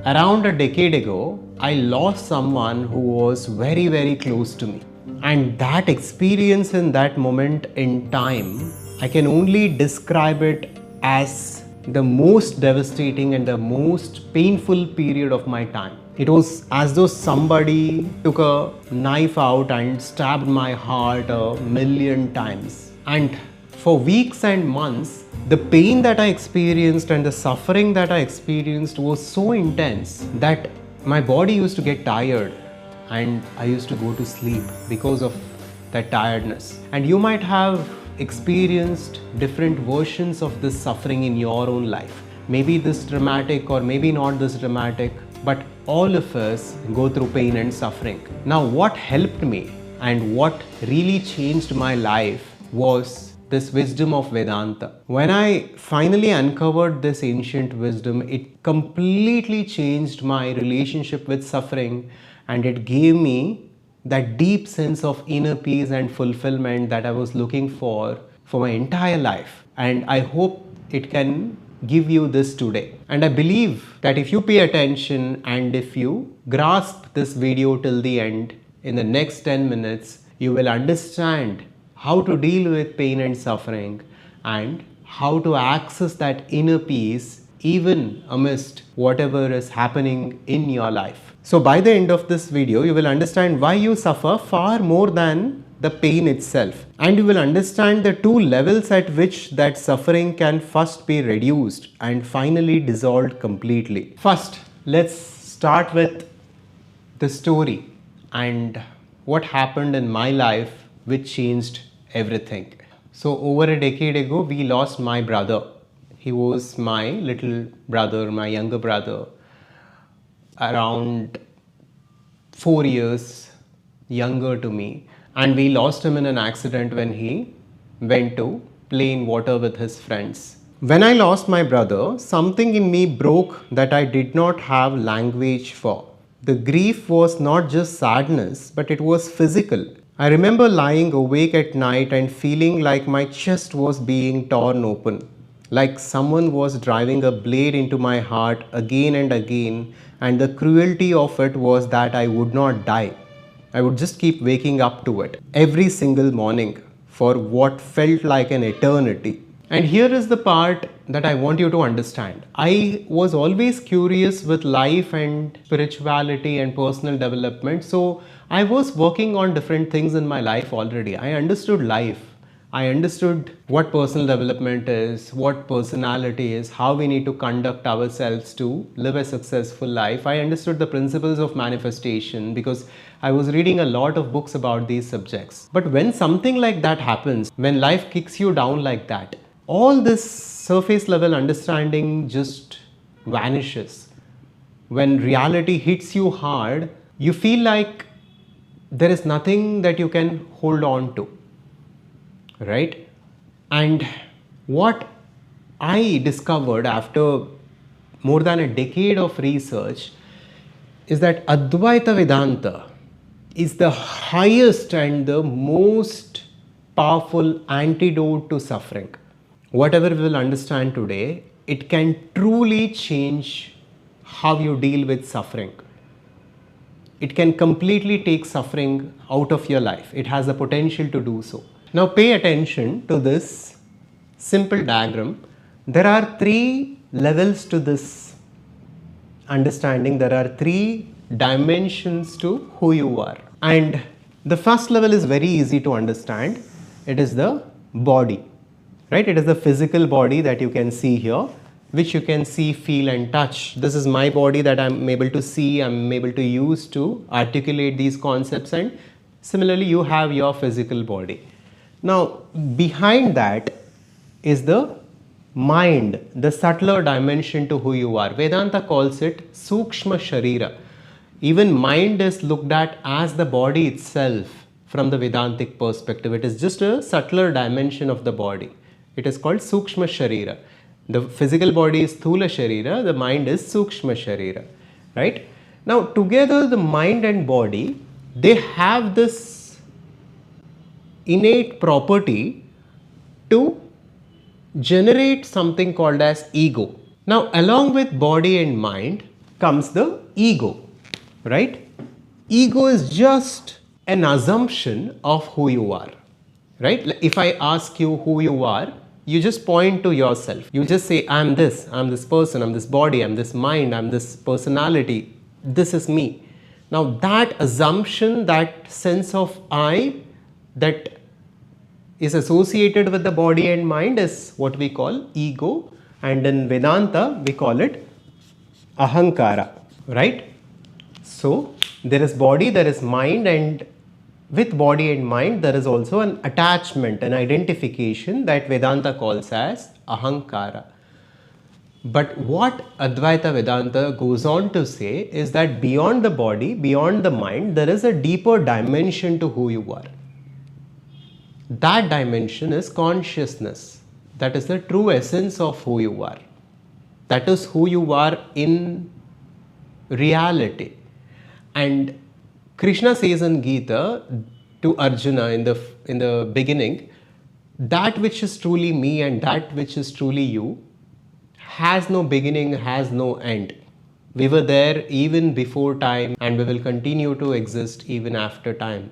Around a decade ago, I lost someone who was very, very close to me. And that experience in that moment in time, I can only describe it as the most devastating and the most painful period of my time. It was as though somebody took a knife out and stabbed my heart a million times. And for weeks and months, the pain that I experienced and the suffering that I experienced was so intense that my body used to get tired and I used to go to sleep because of that tiredness. And you might have experienced different versions of this suffering in your own life. Maybe this dramatic or maybe not this dramatic, but all of us go through pain and suffering. Now, what helped me and what really changed my life was this wisdom of Vedanta. When I finally uncovered this ancient wisdom, it completely changed my relationship with suffering, and it gave me that deep sense of inner peace and fulfillment that I was looking for my entire life. And I hope it can give you this today. And I believe that if you pay attention and if you grasp this video till the end, in the next 10 minutes, you will understand how to deal with pain and suffering and how to access that inner peace even amidst whatever is happening in your life. So by the end of this video, you will understand why you suffer far more than the pain itself, and you will understand the two levels at which that suffering can first be reduced and finally dissolved completely. First, let's start with the story and what happened in my life which changed everything. So over a decade ago, we lost my brother. He was my little brother, my younger brother, around 4 years younger to me. And we lost him in an accident when he went to play in water with his friends. When I lost my brother, something in me broke that I did not have language for. The grief was not just sadness, but it was physical. I remember lying awake at night and feeling like my chest was being torn open, like someone was driving a blade into my heart again and again, and the cruelty of it was that I would not die. I would just keep waking up to it every single morning for what felt like an eternity. And here is the part that I want you to understand. I was always curious with life and spirituality and personal development. So I was working on different things in my life already. I understood life. I understood what personal development is, what personality is, how we need to conduct ourselves to live a successful life. I understood the principles of manifestation because I was reading a lot of books about these subjects. But when something like that happens, when life kicks you down like that, all this surface level understanding just vanishes. When reality hits you hard, you feel like there is nothing that you can hold on to. Right? And what I discovered after more than a decade of research is that Adhvaitha Vedanta is the highest and the most powerful antidote to suffering. Whatever we will understand today, it can truly change how you deal with suffering. It can completely take suffering out of your life. It has the potential to do so. Now pay attention to this simple diagram. There are 3 levels to this understanding. There are 3 dimensions to who you are. And the first level is very easy to understand. It is the body, right? It is the physical body that you can see here, which you can see, feel and touch. This is my body that I'm able to see, I'm able to use to articulate these concepts, and similarly you have your physical body. Now, behind that is the mind, the subtler dimension to who you are. Vedanta calls it Sukshma Sharira. Even mind is looked at as the body itself from the Vedantic perspective. It is just a subtler dimension of the body. It is called Sukshma Sharira. The physical body is Sthula Sharira, the mind is Sukshma Sharira. Right? Now, together the mind and body, they have this innate property to generate something called as ego. Now, along with body and mind, comes the ego, right? Ego is just an assumption of who you are, right? If I ask you who you are, you just point to yourself. You just say, I'm this person, I'm this body, I'm this mind, I'm this personality, this is me. Now that assumption, that sense of I that is associated with the body and mind is what we call ego, and in Vedanta we call it ahankara, right? So there is body, there is mind, and with body and mind there is also an attachment, an identification that Vedanta calls as ahankara. But what Advaita Vedanta goes on to say is that beyond the body, beyond the mind, there is a deeper dimension to who you are. That dimension is consciousness. That is the true essence of who you are. That is who you are in reality. And Krishna says in Gita to Arjuna in the beginning, that which is truly me and that which is truly you has no beginning, has no end. We were there even before time and we will continue to exist even after time.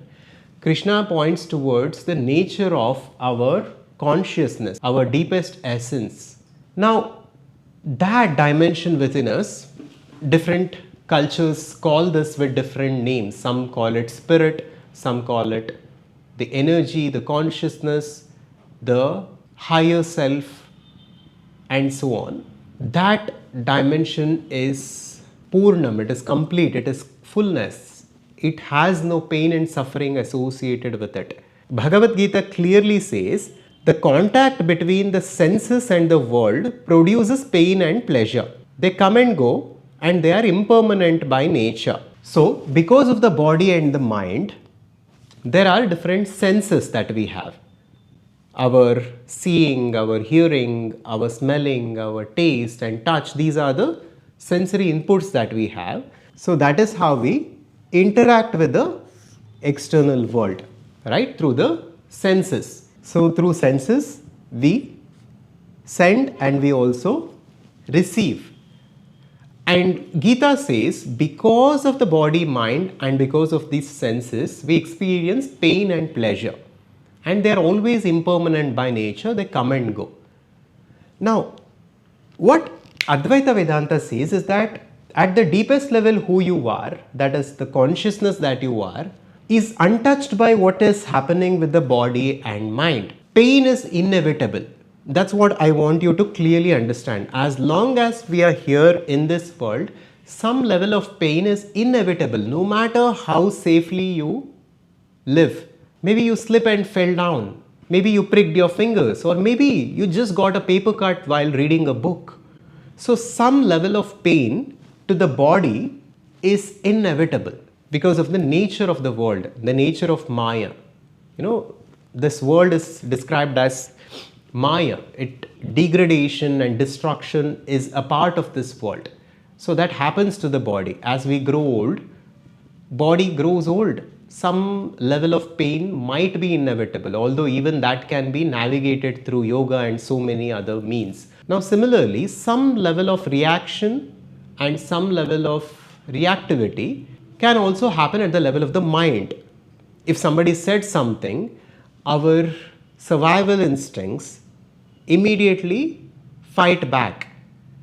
Krishna points towards the nature of our consciousness, our deepest essence. Now, that dimension within us, different cultures call this with different names. Some call it spirit, some call it the energy, the consciousness, the higher self, and so on. That dimension is Purnam, it is complete, it is fullness. It has no pain and suffering associated with it. Bhagavad Gita clearly says the contact between the senses and the world produces pain and pleasure. They come and go and they are impermanent by nature. So, because of the body and the mind, there are different senses that we have. Our seeing, our hearing, our smelling, our taste and touch, these are the sensory inputs that we have. So that is how we interact with the external world, right? Through the senses. So through senses, we send and we also receive. And Gita says, because of the body, mind and because of these senses, we experience pain and pleasure. And they are always impermanent by nature, they come and go. Now, what Advaita Vedanta says is that at the deepest level who you are, that is the consciousness that you are, is untouched by what is happening with the body and mind. Pain is inevitable. That's what I want you to clearly understand. As long as we are here in this world, some level of pain is inevitable, no matter how safely you live. Maybe you slip and fell down. Maybe you pricked your fingers, or maybe you just got a paper cut while reading a book. So some level of pain to the body is inevitable because of the nature of the world, the nature of Maya. You know, this world is described as Maya. Degradation and destruction is a part of this world. So that happens to the body. As we grow old, body grows old. Some level of pain might be inevitable, although even that can be navigated through yoga and so many other means. Now similarly, some level of reaction and some level of reactivity can also happen at the level of the mind. If somebody said something, our survival instincts immediately fight back.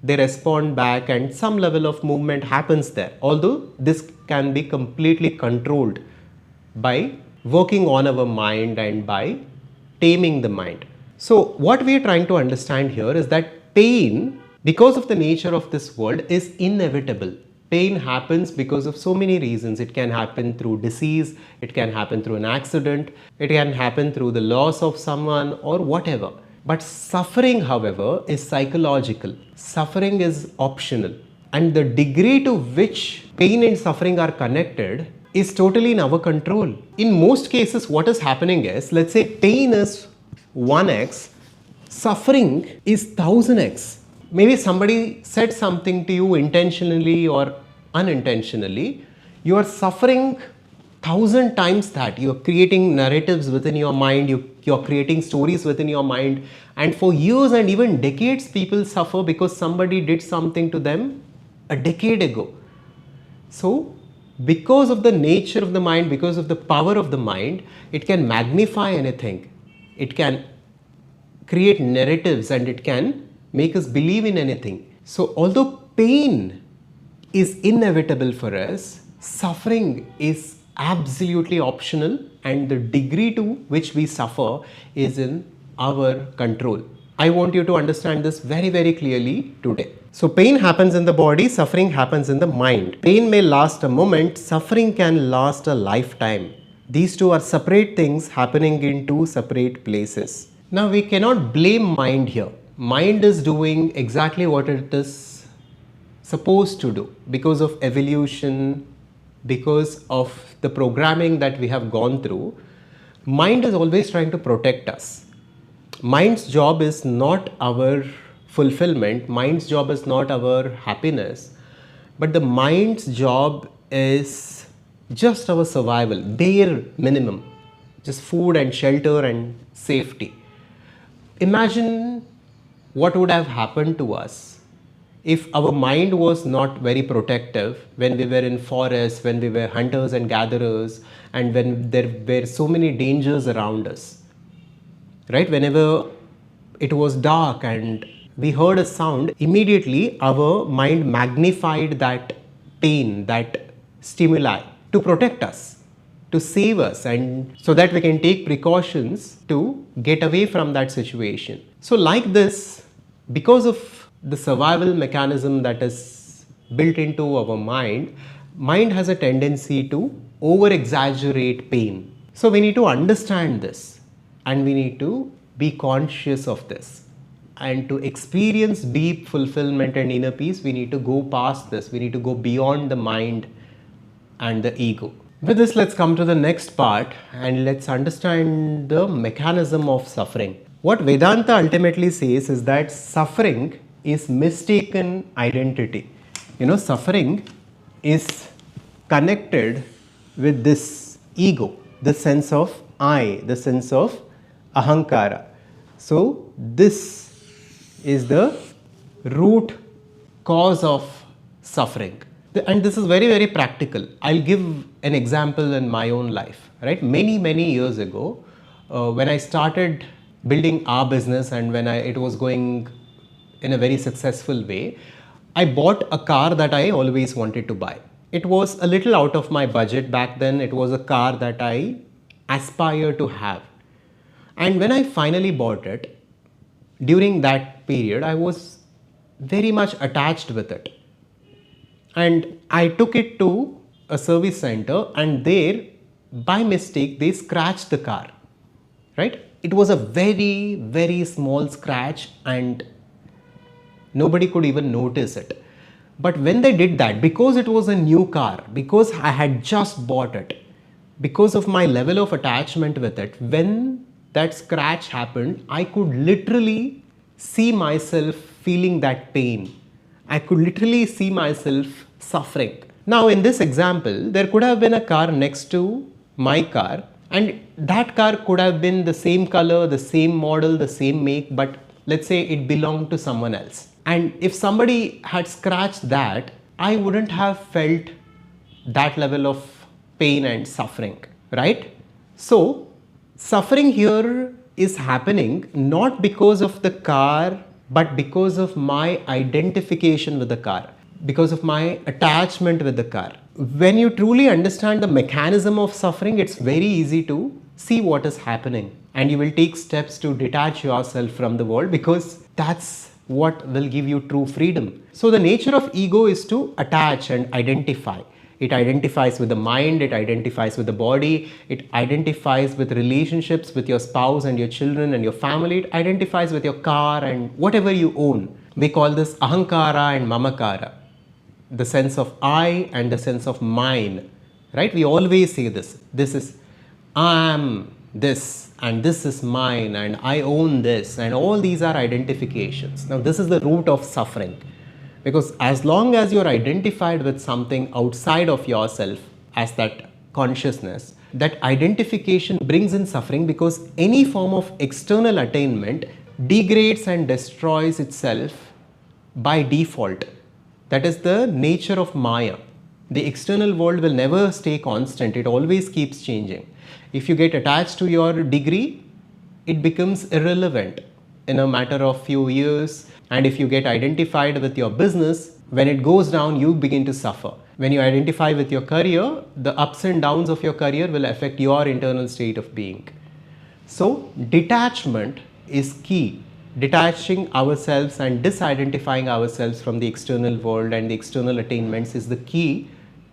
They respond back and some level of movement happens there, although this can be completely controlled by working on our mind and by taming the mind. So what we are trying to understand here is that pain, because of the nature of this world, is inevitable. Pain happens because of so many reasons. It can happen through disease, it can happen through an accident, it can happen through the loss of someone or whatever. But suffering, however, is psychological. Suffering is optional. And the degree to which pain and suffering are connected is totally in our control. In most cases, what is happening is, let's say pain is 1x, suffering is 1000x. Maybe somebody said something to you intentionally or unintentionally. You are suffering 1000 times that. You are creating narratives within your mind, you are creating stories within your mind, and for years and even decades people suffer because somebody did something to them a decade ago. So, because of the nature of the mind, because of the power of the mind, it can magnify anything. It can create narratives and it can make us believe in anything. So, although pain is inevitable for us, suffering is absolutely optional, and the degree to which we suffer is in our control. I want you to understand this very, very clearly today. So, pain happens in the body, suffering happens in the mind. Pain may last a moment, suffering can last a lifetime. These two are separate things happening in two separate places. Now, we cannot blame mind here. Mind is doing exactly what it is supposed to do because of evolution, because of the programming that we have gone through. Mind is always trying to protect us. Mind's job is not our fulfillment, mind's job is not our happiness, but the mind's job is just our survival, bare minimum, just food and shelter and safety. Imagine what would have happened to us if our mind was not very protective when we were in forests, when we were hunters and gatherers, and when there were so many dangers around us. Right, whenever it was dark and we heard a sound, immediately our mind magnified that pain, that stimuli to protect us, to save us, and so that we can take precautions to get away from that situation. So like this, because of the survival mechanism that is built into our mind has a tendency to over exaggerate pain. So we need to understand this. And we need to be conscious of this. And to experience deep fulfillment and inner peace, we need to go past this. We need to go beyond the mind and the ego. With this, let's come to the next part and let's understand the mechanism of suffering. What Vedanta ultimately says is that suffering is mistaken identity. Suffering is connected with this ego, the sense of I, the sense of ahankara. So this is the root cause of suffering. And this is very, very practical. I'll give an example in my own life. Right? Many years ago, when I started building our business and when it was going in a very successful way, I bought a car that I always wanted to buy. It was a little out of my budget back then. It was a car that I aspired to have. And when I finally bought it, during that period, I was very much attached with it. And I took it to a service center and there, by mistake, they scratched the car. Right? It was a very, very small scratch and nobody could even notice it. But when they did that, because it was a new car, because I had just bought it, because of my level of attachment with it, when that scratch happened, I could literally see myself feeling that pain. I could literally see myself suffering. Now, in this example, there could have been a car next to my car, and that car could have been the same color, the same model, the same make, but let's say it belonged to someone else. And if somebody had scratched that, I wouldn't have felt that level of pain and suffering, right? So, suffering here is happening not because of the car, but because of my identification with the car, because of my attachment with the car. When you truly understand the mechanism of suffering, it's very easy to see what is happening and you will take steps to detach yourself from the world, because that's what will give you true freedom. So the nature of ego is to attach and identify. It identifies with the mind, it identifies with the body, it identifies with relationships with your spouse and your children and your family, it identifies with your car and whatever you own. We call this ahankara and mamakara, the sense of I and the sense of mine, right? We always say this is I am this and this is mine and I own this, and all these are identifications. Now this is the root of suffering. Because as long as you're identified with something outside of yourself as that consciousness, that identification brings in suffering, because any form of external attainment degrades and destroys itself by default. That is the nature of Maya. The external world will never stay constant, it always keeps changing. If you get attached to your degree, it becomes irrelevant in a matter of few years. And if you get identified with your business, when it goes down, you begin to suffer. When you identify with your career, the ups and downs of your career will affect your internal state of being. So detachment is key. Detaching ourselves and disidentifying ourselves from the external world and the external attainments is the key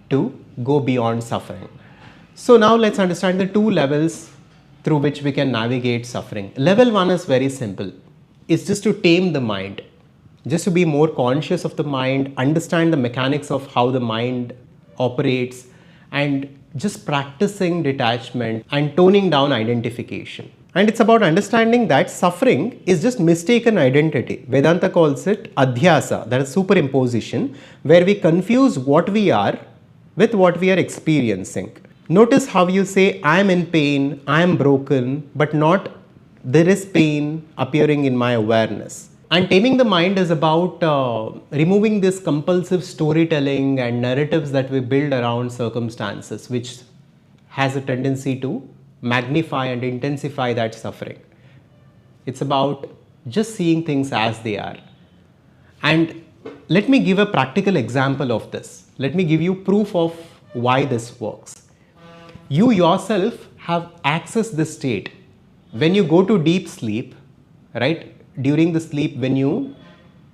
to go beyond suffering. So now let's understand the two levels through which we can navigate suffering. Level 1 is very simple. It's just to tame the mind, just to be more conscious of the mind, understand the mechanics of how the mind operates, and just practicing detachment and toning down identification. And it's about understanding that suffering is just mistaken identity. Vedanta calls it adhyasa, that is superimposition, where we confuse what we are with what we are experiencing. Notice how you say, I am in pain, I am broken, but not there is pain appearing in my awareness. And taming the mind is about removing this compulsive storytelling and narratives that we build around circumstances, which has a tendency to magnify and intensify that suffering. It's about just seeing things as they are. And let me give a practical example of this. Let me give you proof of why this works. You yourself have accessed this state. When you go to deep sleep, right? During the sleep, when you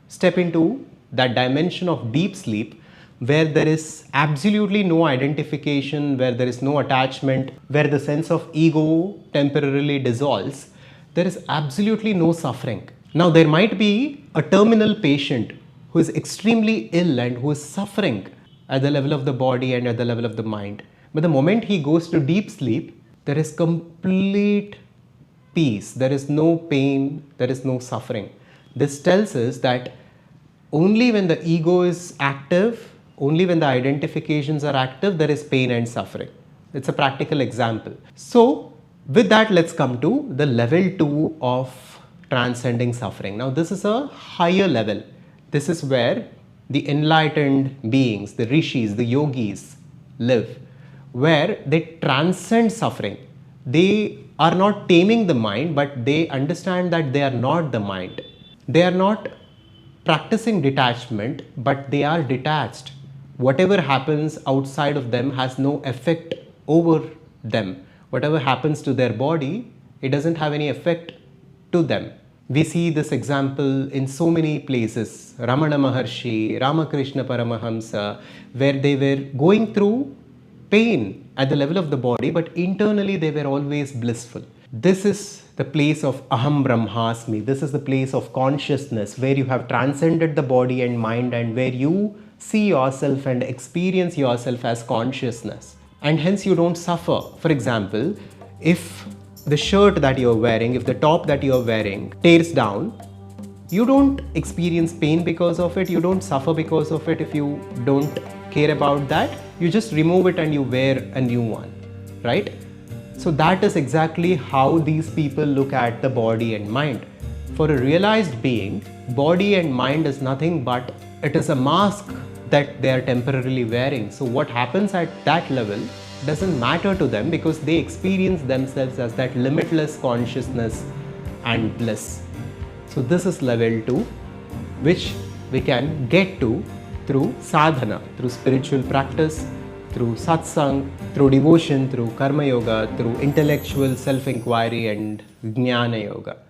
step into that dimension of deep sleep, where there is absolutely no identification, where there is no attachment, where the sense of ego temporarily dissolves, there is absolutely no suffering. Now, there might be a terminal patient who is extremely ill and who is suffering at the level of the body and at the level of the mind. But the moment he goes to deep sleep, there is complete peace, there is no pain, there is no suffering. This tells us that only when the ego is active, only when the identifications are active, there is pain and suffering. It's a practical example. So with that, let's come to the level 2 of transcending suffering. Now this is a higher level. This is where the enlightened beings, the rishis, the yogis live, where they transcend suffering. They are not taming the mind, but they understand that they are not the mind. They are not practicing detachment, but they are detached. Whatever happens outside of them has no effect over them. Whatever happens to their body, it doesn't have any effect to them. We see this example in so many places. Ramana Maharshi, Ramakrishna Paramahamsa, where they were going through pain at the level of the body, but internally they were always blissful. This is the place of Aham Brahmasmi. This is the place of consciousness where you have transcended the body and mind and where you see yourself and experience yourself as consciousness. And hence you don't suffer. For example, if the shirt that you're wearing, if the top that you're wearing tears down, you don't experience pain because of it, you don't suffer because of it. If you don't care about that, you just remove it and you wear a new one, right? So that is exactly how these people look at the body and mind. For a realized being, body and mind is nothing but it is a mask that they are temporarily wearing. So what happens at that level doesn't matter to them because they experience themselves as that limitless consciousness and bliss. So this is level 2, which we can get to through sadhana, through spiritual practice, through satsang, through devotion, through karma yoga, through intellectual self-inquiry and jnana yoga.